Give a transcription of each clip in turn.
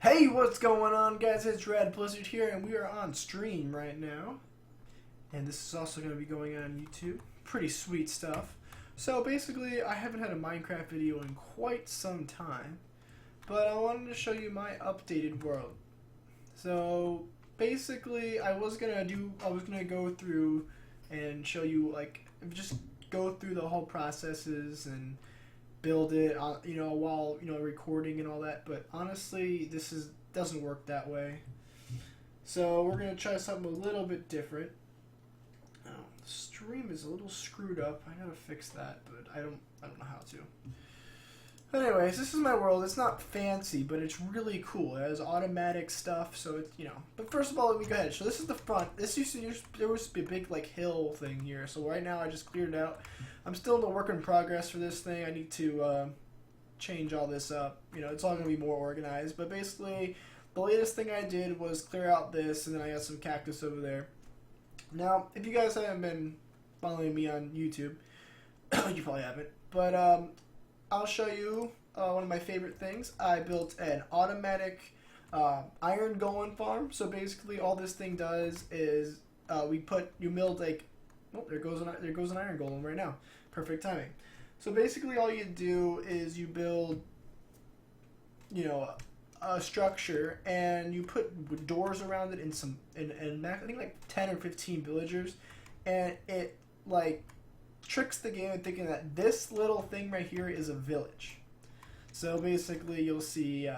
Hey, what's going on, guys? It's Red Blizzard here, and we are on stream right now. And this is also going to be going on YouTube. Pretty sweet stuff. So basically, I haven't had a Minecraft video in quite some time, but I wanted to show you my updated world. So basically, I was gonna go through and show you, like, just go through the whole processes and build it, while recording and all that. But honestly, doesn't work that way. So we're gonna try something a little bit different. Oh, the stream is a little screwed up. I gotta fix that, but I don't know how to. Anyways, this is my world. It's not fancy, but it's really cool. It has automatic stuff, so it's, But first of all, let me go ahead. So this is the front. There used to be a big, like, hill thing here. So right now I just cleared it out. I'm still in the work in progress for this thing. I need to change all this up. It's all going to be more organized. But basically, the latest thing I did was clear out this, and then I got some cactus over there. Now, if you guys haven't been following me on YouTube, you probably haven't. But I'll show you one of my favorite things. I built an automatic iron golem farm. So basically, all this thing does is you build, like, oh, there goes an iron golem right now. Perfect timing. So basically, all you do is you build, a structure, and you put doors around it and I think like 10 or 15 villagers, and it, like, tricks the game into thinking that this little thing right here is a village. So basically, you'll see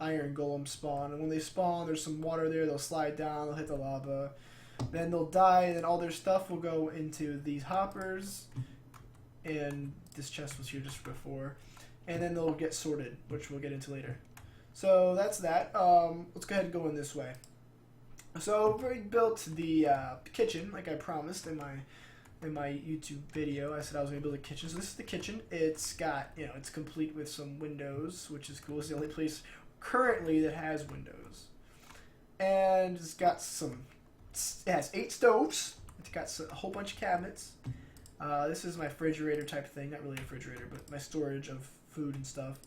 iron golem spawn, and when they spawn, there's some water there. They'll slide down, they'll hit the lava, then they'll die, and then all their stuff will go into these hoppers, and this chest was here just before, and then they'll get sorted, which we'll get into later. So that's that. Let's go ahead and go in this way. So we built the kitchen, like I promised in my YouTube video. I said I was going to build a kitchen. So this is the kitchen. It's got, it's complete with some windows, which is cool. It's the only place currently that has windows. And it has 8 stoves. It's got a whole bunch of cabinets. This is my refrigerator type thing. Not really a refrigerator, but my storage of food and stuff.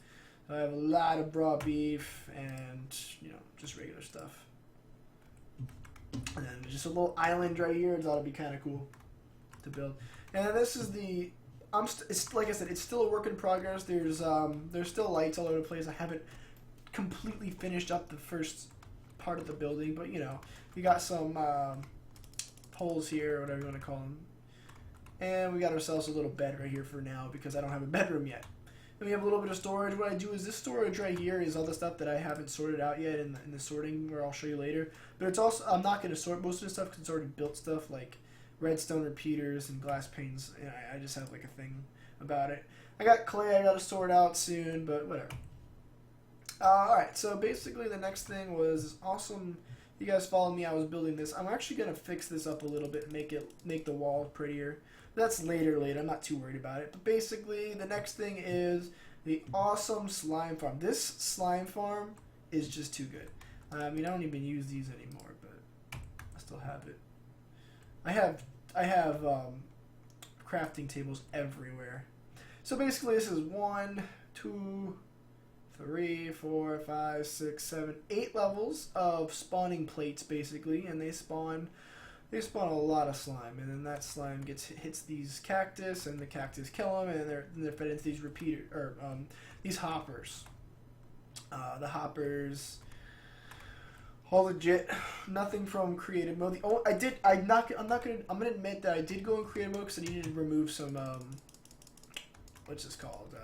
I have a lot of raw beef and, just regular stuff. And then just a little island right here. I thought it'd be kind of cool to build. And then this is it's like I said, it's still a work in progress. There's still lights all over the place. I haven't completely finished up the first part of the building, but we got some holes here, or whatever you want to call them, and we got ourselves a little bed right here for now because I don't have a bedroom yet. Then we have a little bit of storage. What I do is this storage right here is all the stuff that I haven't sorted out yet in the sorting, where I'll show you later. But it's also, I'm not going to sort most of the stuff because it's already built stuff, like redstone repeaters and glass panes. And I just have, like, a thing about it. I got clay I got to sort out soon, but whatever. Alright, so basically the next thing was awesome. You guys follow me. I was building this. I'm actually going to fix this up a little bit and make the wall prettier. That's later. I'm not too worried about it. But basically, the next thing is the awesome slime farm. This slime farm is just too good. I mean, I don't even use these anymore, but I still have it. I have crafting tables everywhere. So basically, this is 1, 2, 3, 4, 5, 6, 7, 8 levels of spawning plates, basically, and they spawn a lot of slime, and then that slime hits these cactus, and the cactus kill them, and they're fed into these these hoppers. The hoppers, all legit. Nothing from creative mode. I'm gonna admit that I did go in creative mode because I needed to remove some what's this called?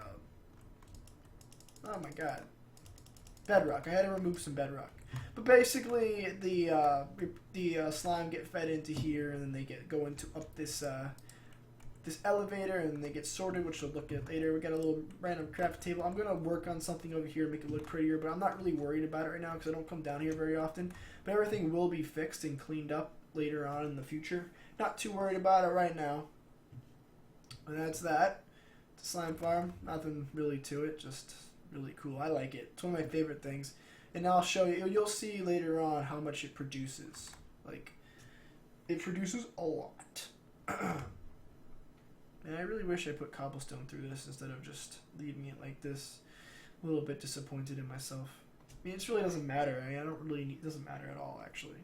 Oh my god, bedrock. I had to remove some bedrock. But basically, the slime get fed into here, and then they go into up this elevator, and then they get sorted, which we'll look at later. We got a little random craft table. I'm gonna work on something over here, make it look prettier, but I'm not really worried about it right now because I don't come down here very often. But everything will be fixed and cleaned up later on in the future. Not too worried about it right now. And that's that. It's a slime farm. Nothing really to it. Just really cool. I like it. It's one of my favorite things. And I'll show you. You'll see later on how much it produces. Like, it produces a lot. And I really wish I put cobblestone through this instead of just leaving it like this. A little bit disappointed in myself. mean, it really doesn't matter. I mean, I don't really need, it doesn't matter at all, actually.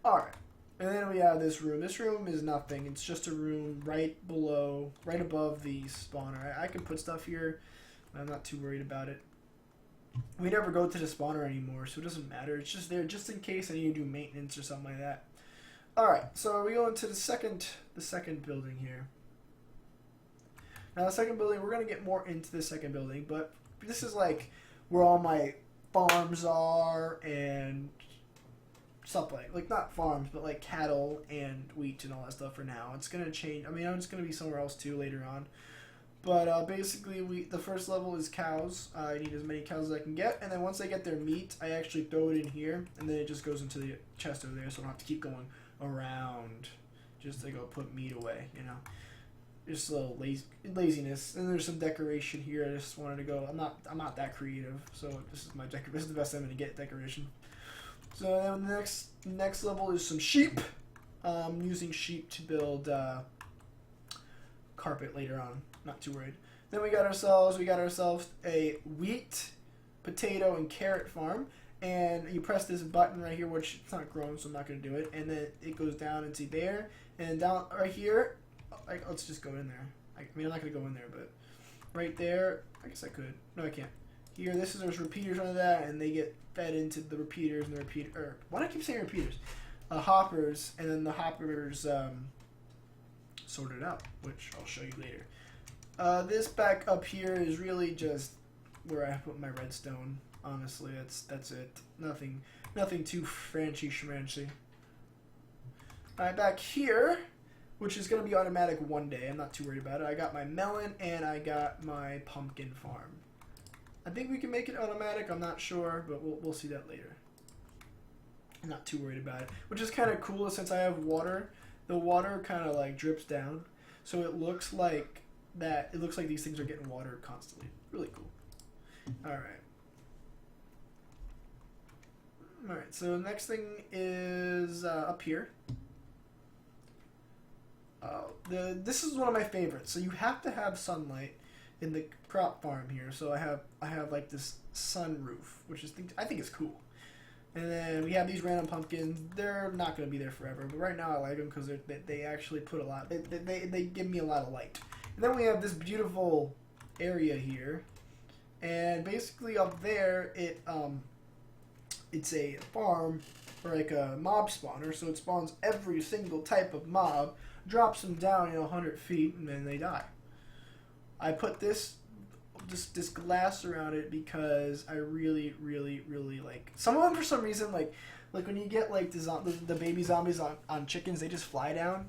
Alright. And then we have this room. This room is nothing. It's just a room right above the spawner. I can put stuff here. I'm not too worried about it. We never go to the spawner anymore, so it doesn't matter. It's just there just in case I need to do maintenance or something like that. Alright, so we go into the second building here. Now the second building, we're going to get more into the second building, but this is like where all my farms are and stuff like not farms, but like cattle and wheat and all that stuff for now. It's going to change. I mean, it's going to be somewhere else too later on. But basically, the first level is cows. I need as many cows as I can get, and then once I get their meat, I actually throw it in here, and then it just goes into the chest over there, so I don't have to keep going around just to go put meat away, you know. Just a little laziness. And there's some decoration here. I just wanted to go. I'm not that creative, so this is my this is the best I'm gonna get decoration. So then the next level is some sheep. Using sheep to build carpet later on. Not too worried. Then we got ourselves a wheat, potato, and carrot farm. And you press this button right here, which it's not growing, so I'm not gonna do it. And then it goes down into there, and down right here. Let's just go in there. I mean, I'm not going to go in there, but right there, I guess I could. No, I can't. Here, there's repeaters under that, and they get fed into the repeaters, and why do I keep saying repeaters? Hoppers, and then the hoppers sort it out, which I'll show you later. This back up here is really just where I put my redstone. Honestly, that's it. Nothing too fancy schmancy. Alright, back here, which is going to be automatic one day. I'm not too worried about it. I got my melon and I got my pumpkin farm. I think we can make it automatic. I'm not sure, but we'll see that later. I'm not too worried about it. Which is kind of cool since I have water. The water kind of like drips down. So it looks like that. It looks like these things are getting water constantly. Really cool. Alright. Alright, so the next thing is up here. This is one of my favorites. So you have to have sunlight in the crop farm here. So I have like this sun roof, which I think is cool. And then we have these random pumpkins. They're not going to be there forever, but right now I like them because they actually put a lot. They give me a lot of light. And then we have this beautiful area here, and basically up there it's a farm or like a mob spawner. So it spawns every single type of mob. Drops them down 100 feet, and then they die. I put this glass around it because I really like some of them. For some reason, like when you get like the baby zombies on chickens, they just fly down.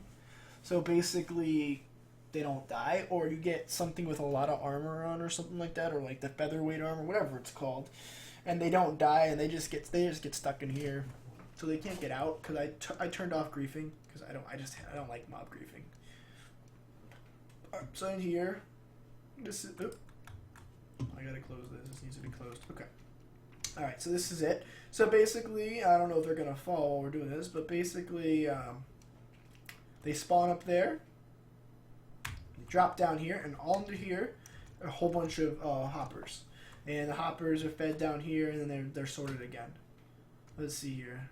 So basically, they don't die, or you get something with a lot of armor on or something like that, or like the featherweight armor, whatever it's called, and they don't die, and they just get stuck in here. So they can't get out because I turned off griefing because I don't like mob griefing. Right, so in here, this is. Oops, I gotta close this. This needs to be closed. Okay. All right. So this is it. So basically, I don't know if they're gonna fall while we're doing this, but basically, they spawn up there. They drop down here, and all under here, a whole bunch of hoppers, and the hoppers are fed down here, and then they're sorted again. Let's see here.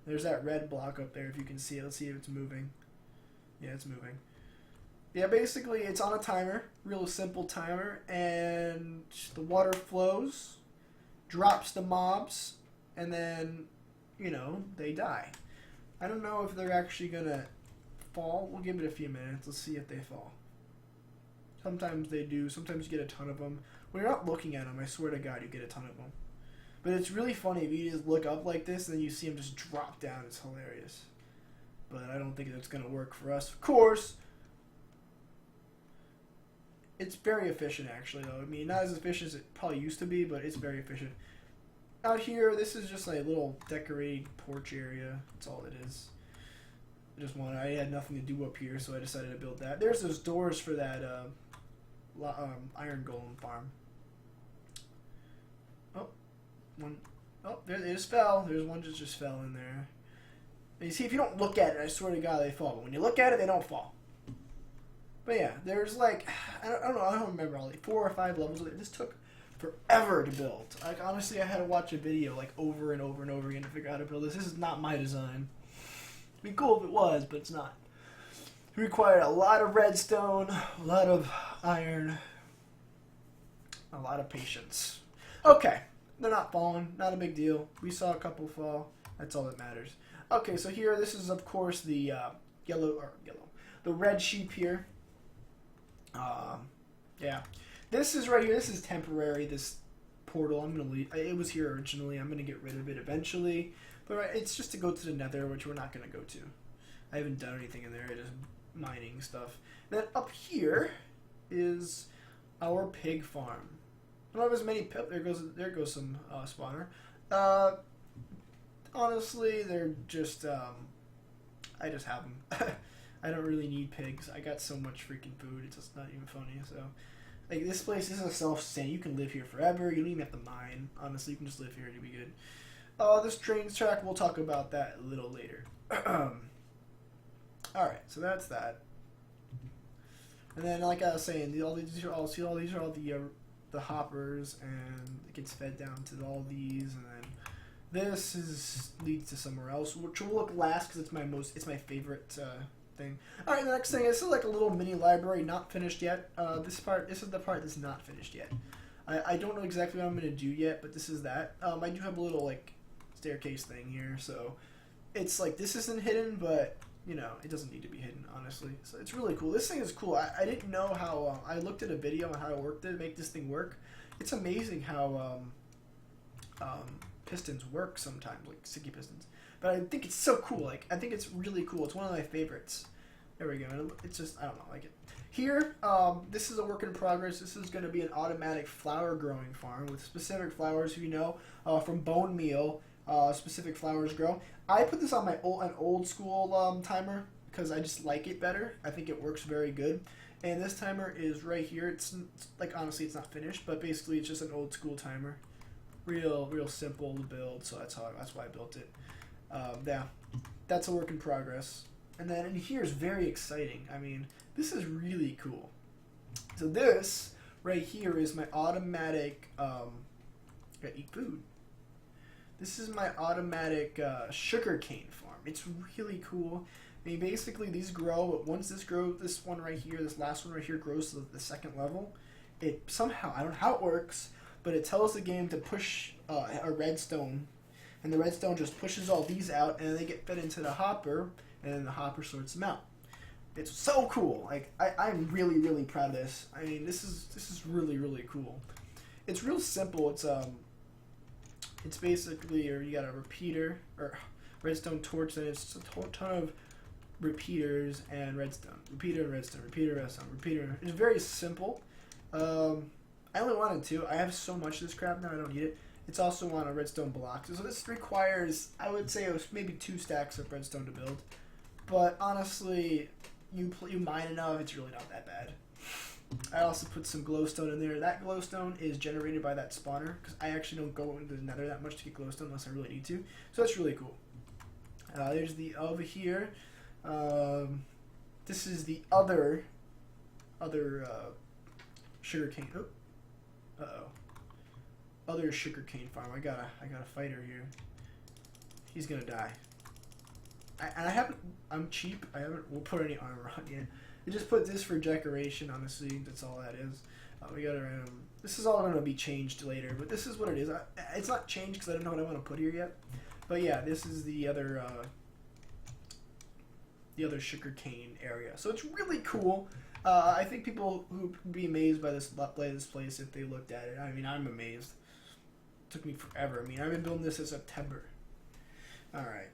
There's that red block up there, if you can see it. Let's see if it's moving. Yeah, it's moving. Yeah, basically, it's on a timer. Real simple timer. And the water flows, drops the mobs, and then, they die. I don't know if they're actually going to fall. We'll give it a few minutes. Let's see if they fall. Sometimes they do. Sometimes you get a ton of them. When you're not looking at them, I swear to God, you get a ton of them. But it's really funny if you just look up like this and then you see them just drop down. It's hilarious. But I don't think that's going to work for us. Of course, it's very efficient, actually, though. I mean, not as efficient as it probably used to be, but it's very efficient. Out here, this is just a little decorated porch area. That's all it is. I had nothing to do up here, so I decided to build that. There's those doors for that iron golem farm. There it just fell. There's one that just fell in there. And you see, if you don't look at it, I swear to God, they fall. But when you look at it, they don't fall. But yeah, there's like, I don't know, I don't remember all 4 or 5 levels of it. This took forever to build. Like honestly, I had to watch a video like over and over and over again to figure out how to build this. This is not my design. It'd be cool if it was, but it's not. It required a lot of redstone, a lot of iron, a lot of patience. Okay, they're not falling. Not a big deal. We saw a couple fall. That's all that matters. Okay, so here, this is of course the the red sheep here. Yeah, this is right here. This is temporary. This portal. I'm gonna leave. It was here originally. I'm gonna get rid of it eventually, but it's just to go to the Nether, which we're not gonna go to. I haven't done anything in there. It is mining stuff. Then up here is our pig farm. I don't have as many. There goes some spawner. Honestly, they're just. I just have them. I don't really need pigs. I got so much freaking food. It's just not even funny. So, like this place is a self-sustain. You can live here forever. You don't even have to mine. Honestly, you can just live here and you'll be good. This train track. We'll talk about that a little later. All right, so that's that. And then, like I was saying, these are all the hoppers, and it gets fed down to all these, and then this leads to somewhere else, which will look last because it's my favorite thing. All right, the next thing, this is like a little mini library, not finished yet. This is the part that's not finished yet. I don't know exactly what I'm gonna do yet, but this is that. I do have a little like staircase thing here, so it's like this isn't hidden, but you know, it doesn't need to be hidden, honestly. So it's really cool. This thing is cool. I didn't know how... I looked at a video on how it worked to make this thing work. It's amazing how pistons work sometimes, like sticky pistons. But I think it's so cool. Like, I think it's really cool. It's one of my favorites. There we go. It's just... I don't know. I like it. Here, this is a work in progress. This is going to be an automatic flower growing farm with specific flowers, if you know, from bone meal. Specific flowers grow. I put this on an old school timer because I just like it better. I think it works very good. And this timer is right here. It's like honestly, it's not finished, but basically it's just an old school timer. Real simple to build. So that's why I built it. Yeah, that's a work in progress. And then in here is very exciting. I mean, this is really cool. So this right here is my automatic. Gotta eat food. This is my automatic sugarcane farm. It's really cool. I mean, basically these grow, but once this one right here, this last one right here grows to the second level, it somehow, I don't know how it works, but it tells the game to push a redstone, and the redstone just pushes all these out, and they get fed into the hopper, and then the hopper sorts them out. It's so cool. Like, I'm really proud of this. I mean, this is really cool. It's real simple. It's basically, you got a repeater, or redstone torch, and it's a ton of repeaters and redstone. Repeater and redstone, repeater, redstone, repeater. It's very simple. I only wanted 2. I have so much of this crap now, I don't need it. It's also on a redstone block. So this requires, I would say, it was maybe 2 stacks of redstone to build. But honestly, you mine enough, it's really not that bad. I also put some glowstone in there. That glowstone is generated by that spawner, because I actually don't go into the nether that much to get glowstone unless I really need to. So that's really cool. There's the over here. This is the other sugarcane. Other sugarcane farm. I got a fighter here. He's gonna die. I'm cheap. We'll put any armor on yet. I just put this for decoration, honestly. That's all that is. We got a random... This is all going to be changed later, but this is what it is. It's not changed because I don't know what I want to put here yet. But yeah, this is the other sugarcane area. So it's really cool. I think people who would be amazed by this place if they looked at it. I mean, I'm amazed. It took me forever. I mean, I've been building this since September. Alright.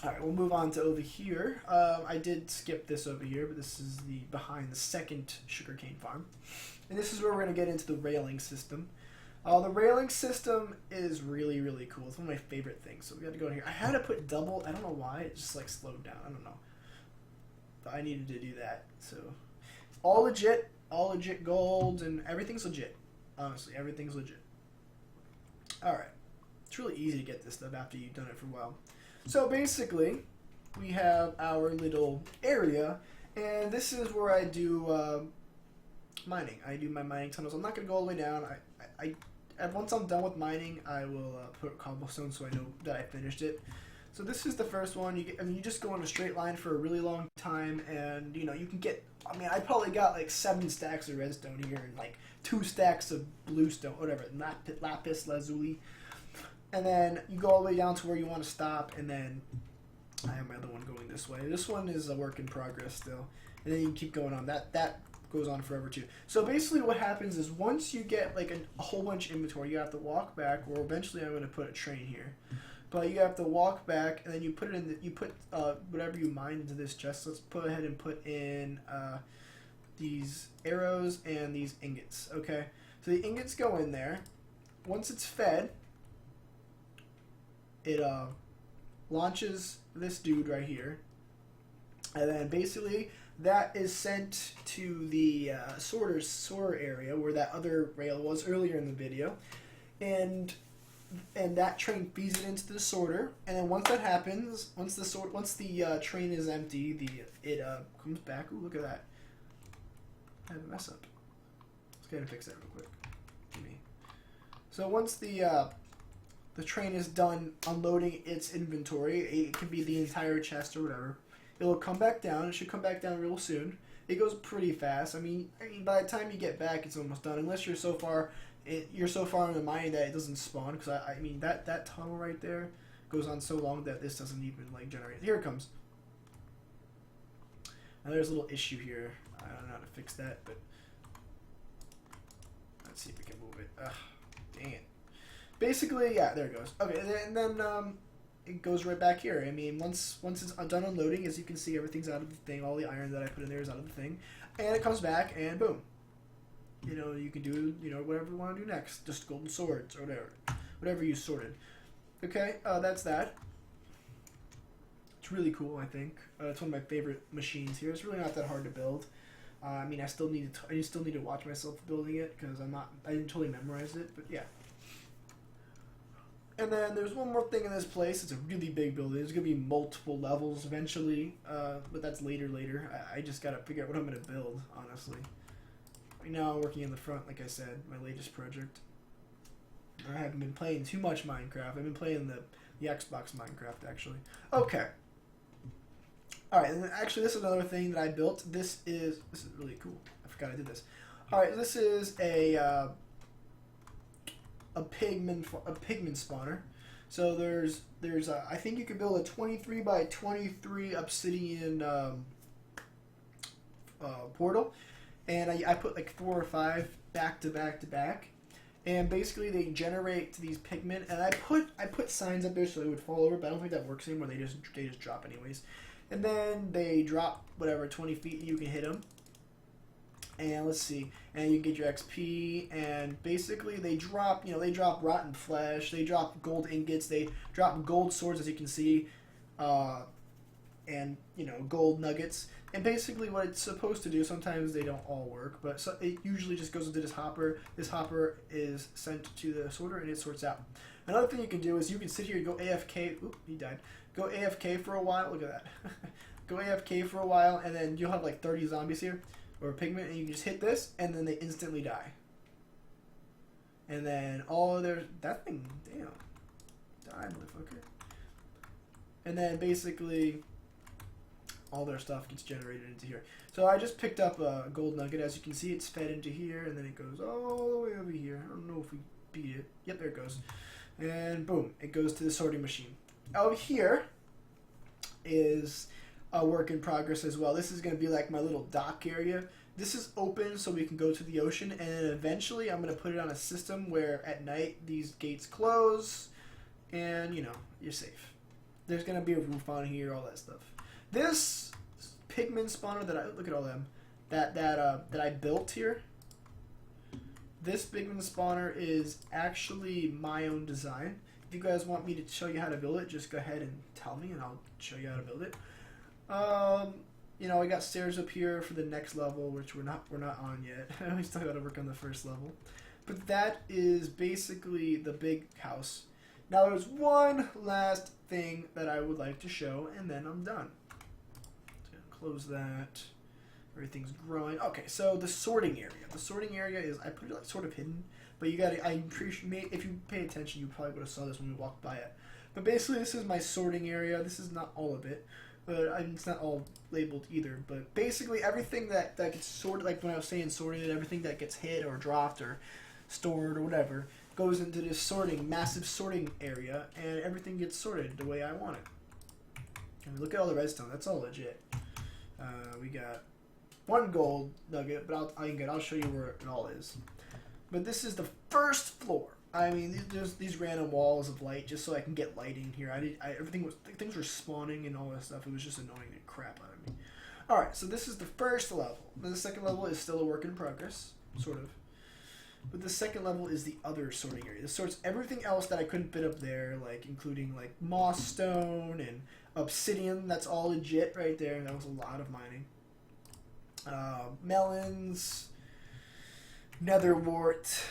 Alright, we'll move on to over here. I did skip this over here, but this is behind the second sugarcane farm. And this is where we're going to get into the railing system. The railing system is really cool. It's one of my favorite things. So we got to go in here. I had to put double. I don't know why. It just like slowed down. I don't know. But I needed to do that. So all legit gold, and everything's legit. Honestly, everything's legit. Alright. It's really easy to get this stuff after you've done it for a while. So basically, we have our little area, and this is where I do mining. I do my mining tunnels. I'm not gonna go all the way down. Once I'm done with mining, I will put cobblestone so I know that I finished it. So this is the first one. You just go on a straight line for a really long time, and you know you can get. I mean, I probably got like 7 stacks of redstone here, and like 2 stacks of bluestone, whatever, lapis lazuli, and then you go all the way down to where you want to stop, and then I have my other one going this way. This one is a work in progress still, and then you keep going on. That goes on forever too. So basically, what happens is once you get like a whole bunch of inventory, you have to walk back, or eventually I'm going to put a train here. But you have to walk back, and then you put it in. You put whatever you mine into this chest. Let's go ahead and put in these arrows and these ingots. Okay, so the ingots go in there. Once it's fed, it launches this dude right here, and then basically that is sent to the sorter area where that other rail was earlier in the video, and that train feeds it into the sorter, and then once that happens, once the train is empty, it comes back. Ooh, look at that! I have a mess up. Let's go ahead and fix that real quick. So once the train is done unloading its inventory, it can be the entire chest or whatever. It'll come back down. It should come back down real soon. It goes pretty fast. I mean, by the time you get back, it's almost done. Unless you're so far in the mine that it doesn't spawn. Because I mean that tunnel right there goes on so long that this doesn't even like generate. Here it comes. Now there's a little issue here. I don't know how to fix that, but let's see if we can move it. Ugh, dang it. Basically, yeah, there it goes. Okay, and then it goes right back here. I mean, once it's done unloading, as you can see, everything's out of the thing. All the iron that I put in there is out of the thing, and it comes back, and boom. You know, you can do whatever you want to do next. Just golden swords or whatever you sorted. Okay, that's that. It's really cool. I think it's one of my favorite machines here. It's really not that hard to build. I mean, I still need to watch myself building it because I didn't totally memorize it, but yeah. And then there's one more thing in this place. It's a really big building. There's going to be multiple levels eventually, but that's later. I just got to figure out what I'm going to build, honestly. Right now I'm working in the front, like I said, my latest project. I haven't been playing too much Minecraft. I've been playing the Xbox Minecraft, actually. Okay. Alright, and actually this is another thing that I built. This is really cool. I forgot I did this. Alright, this is a pigman spawner. So there's I think you could build a 23 by 23 obsidian portal, and I put like 4 or 5 back to back, and basically they generate these pigmen, and I put signs up there so they would fall over, but I don't think that works anymore. They just drop anyways, and then they drop whatever 20 feet, and you can hit them. And let's see, and you get your XP, and basically they drop rotten flesh, they drop gold ingots, they drop gold swords, as you can see, and gold nuggets. And basically what it's supposed to do, sometimes they don't all work, but it usually just goes into this hopper. This hopper is sent to the sorter, and it sorts out. Another thing you can do is you can sit here and go AFK. Oop, he died. Go AFK for a while. Look at that. Go AFK for a while, and then you'll have like 30 zombies here. Or a pigment, and you can just hit this, and then they instantly die. And then that thing, damn, die, motherfucker. And then basically, all their stuff gets generated into here. So I just picked up a gold nugget. As you can see, it's fed into here, and then it goes all the way over here. I don't know if we beat it. Yep, there it goes. And boom, it goes to the sorting machine. Out here is a work in progress as well. This is going to be like my little dock area. This is open so we can go to the ocean, and then eventually I'm going to put it on a system where at night these gates close and you're safe. There's going to be a roof on here, all that stuff. This pigman spawner look at all them that I built here. This pigman spawner is actually my own design. If you guys want me to show you how to build it, just go ahead and tell me and I'll show you how to build it. I got stairs up here for the next level, which we're not on yet. We still got to work on the first level. But that is basically the big house. Now there's one last thing that I would like to show, and then I'm done. So close that. Everything's growing. Okay, so the sorting area. The sorting area is, I put it like sort of hidden, but you gotta, I'm pretty sure, if you pay attention, you probably would have saw this when we walked by it. But basically, this is my sorting area. This is not all of it, but it's not all labeled either. But basically, everything that gets sorted, like when I was saying sorted, everything that gets hit or dropped or stored or whatever, goes into this massive sorting area, and everything gets sorted the way I want it. And look at all the redstone. That's all legit. We got one gold nugget, but I'll show you where it all is. But this is the first floor. I mean, there's these random walls of light just so I can get lighting here. Things were spawning and all that stuff. It was just annoying the crap out of me. All right, so this is the first level. The second level is still a work in progress, sort of. But the second level is the other sorting area. This sorts everything else that I couldn't fit up there, like including like moss stone and obsidian. That's all legit right there. That was a lot of mining. Melons, nether wart,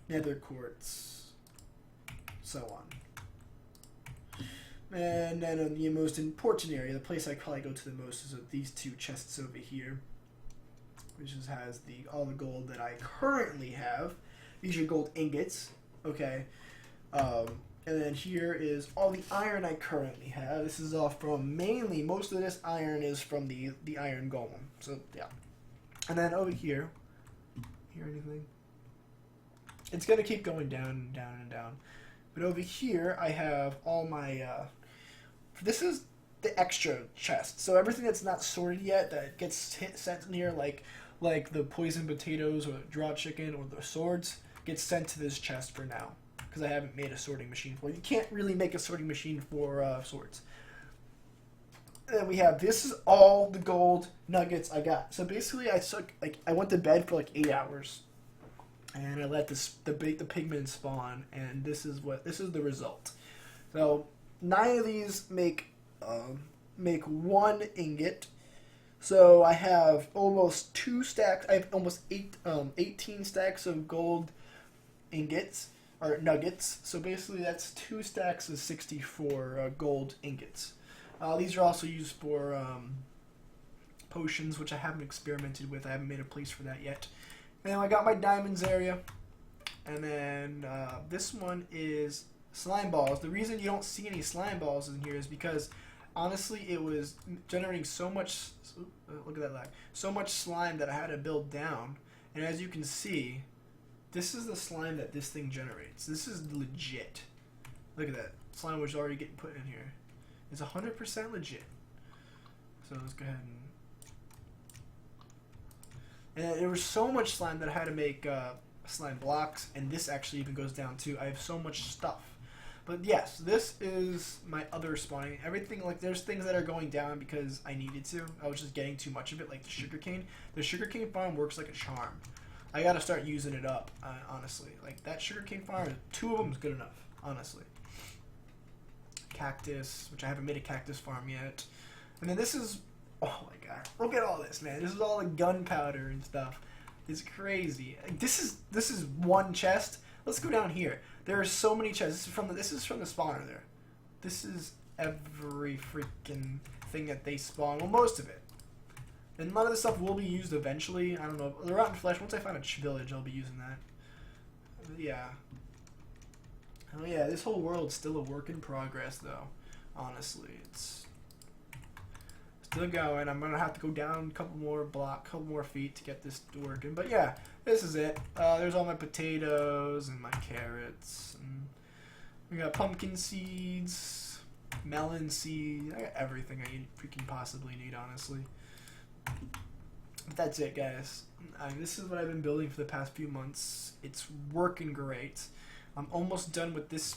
nether quartz, so on. And then the most important area, the place I probably go to the most, is these two chests over here, which has all the gold that I currently have. These are gold ingots, okay. And then here is all the iron I currently have. This is all from most of this iron is from the iron golem. So yeah. And then over here, hear anything? It's gonna keep going down and down and down. But over here I have all my. This is the extra chest. So everything that's not sorted yet that gets sent in here, like the poison potatoes or the draw chicken or the swords, gets sent to this chest for now. Because I haven't made a sorting machine for it. You can't really make a sorting machine for swords. And then we have, this is all the gold nuggets I got. So basically I went to bed for like 8 hours. And I let the pigmen spawn, and this is the result. So 9 of these make 1 ingot. So I have almost 2 stacks. I have almost 18 stacks of gold ingots. Or nuggets. So basically that's 2 stacks of 64 gold ingots. These are also used for potions, which I haven't experimented with. I haven't made a place for that yet. And then I got my diamonds area. And then this one is slime balls. The reason you don't see any slime balls in here is because honestly it was generating so much, look at that lag, so much slime that I had to build down. And as you can see, this is the slime that this thing generates. This is legit. Look at that. Slime was already getting put in here. It's 100% legit. So let's go ahead and there was so much slime that I had to make slime blocks, and this actually even goes down too. I have so much stuff. But yes, this is my other spawning. Everything, like, there's things that are going down because I needed to. I was just getting too much of it, like the sugarcane. The sugarcane farm works like a charm. I gotta start using it up, honestly. Like, that sugarcane farm, 2 of them is good enough, honestly. Cactus, which I haven't made a cactus farm yet. And then this is, oh my god, look at all this, man. This is all the gunpowder and stuff. It's crazy. This is 1 chest. Let's go down here. There are so many chests. This is from the spawner there. This is every freaking thing that they spawn. Well, most of it. And a lot of this stuff will be used eventually. I don't know. The rotten flesh, once I find a village, I'll be using that. But yeah. Oh yeah, this whole world's still a work in progress, though. Honestly, it's still going. I'm gonna have to go down a couple more feet to get this working. But yeah, this is it. There's all my potatoes and my carrots. And we got pumpkin seeds, melon seeds. I got everything I freaking possibly need, honestly. But that's it, guys. This is what I've been building for the past few months. It's working great. I'm almost done with this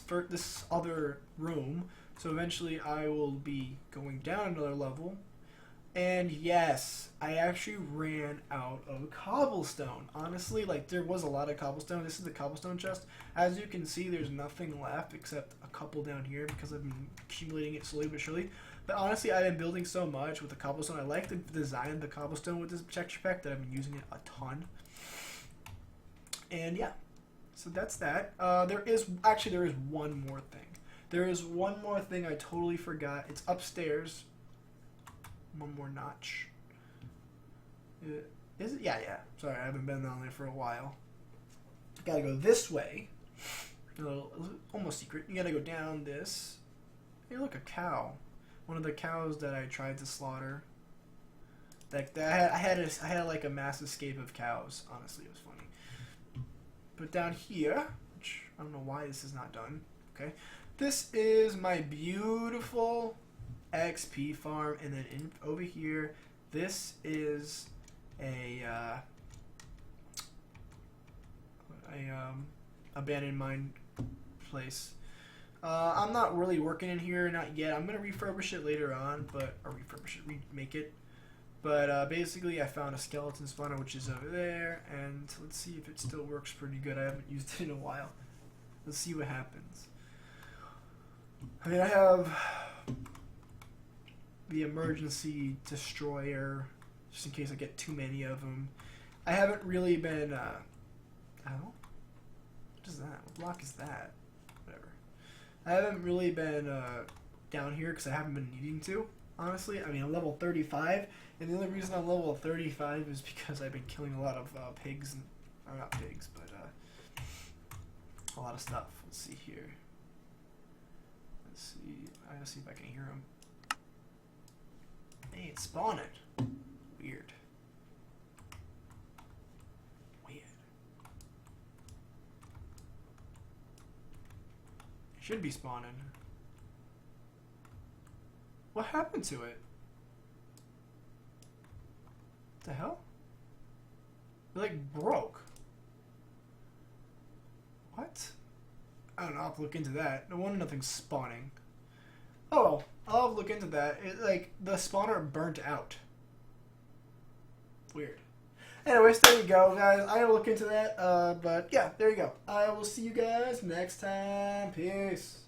other room, so eventually I will be going down another level. And yes, I actually ran out of cobblestone. Honestly, like, there was a lot of cobblestone. This is the cobblestone chest. As you can see, there's nothing left except a couple down here because I've been accumulating it slowly but surely. But honestly, I've been building so much with the cobblestone. I like the design of the cobblestone with this texture pack that I've been using it a ton. And yeah, so that's that. There is one more thing. There is one more thing I totally forgot. It's upstairs. One more notch. Is it? Yeah, yeah. Sorry, I haven't been down there for a while. Gotta go this way. A little, almost secret. You gotta go down this. Hey, look, a cow. One of the cows that I tried to slaughter. I had like a mass escape of cows. Honestly, it was funny. But down here, which I don't know why this is not done. Okay, this is my beautiful XP farm, and then over here, this is a abandoned mine place. I'm not really working in here, not yet. I'm gonna refurbish it later on, remake it. But basically, I found a skeleton spawner, which is over there, and let's see if it still works pretty good. I haven't used it in a while. Let's see what happens. I mean, I have the emergency destroyer, just in case I get too many of them. I haven't really been, oh? What is that? What block is that? Whatever. I haven't really been, down here because I haven't been needing to, honestly. I mean, I'm level 35, and the only reason I'm level 35 is because I've been killing a lot of, pigs, and, or not pigs, but, a lot of stuff. Let's see here. Let's see. I gotta see if I can hear them. Hey, it's spawning. Weird. Weird. It should be spawning. What happened to it? What the hell? It like broke. What? I don't know, I'll have to look into that. No wonder nothing's spawning. Oh, I'll have to look into that. It, like, the spawner burnt out. Weird. Anyways, there you go, guys. I gotta look into that. But yeah, there you go. I will see you guys next time. Peace.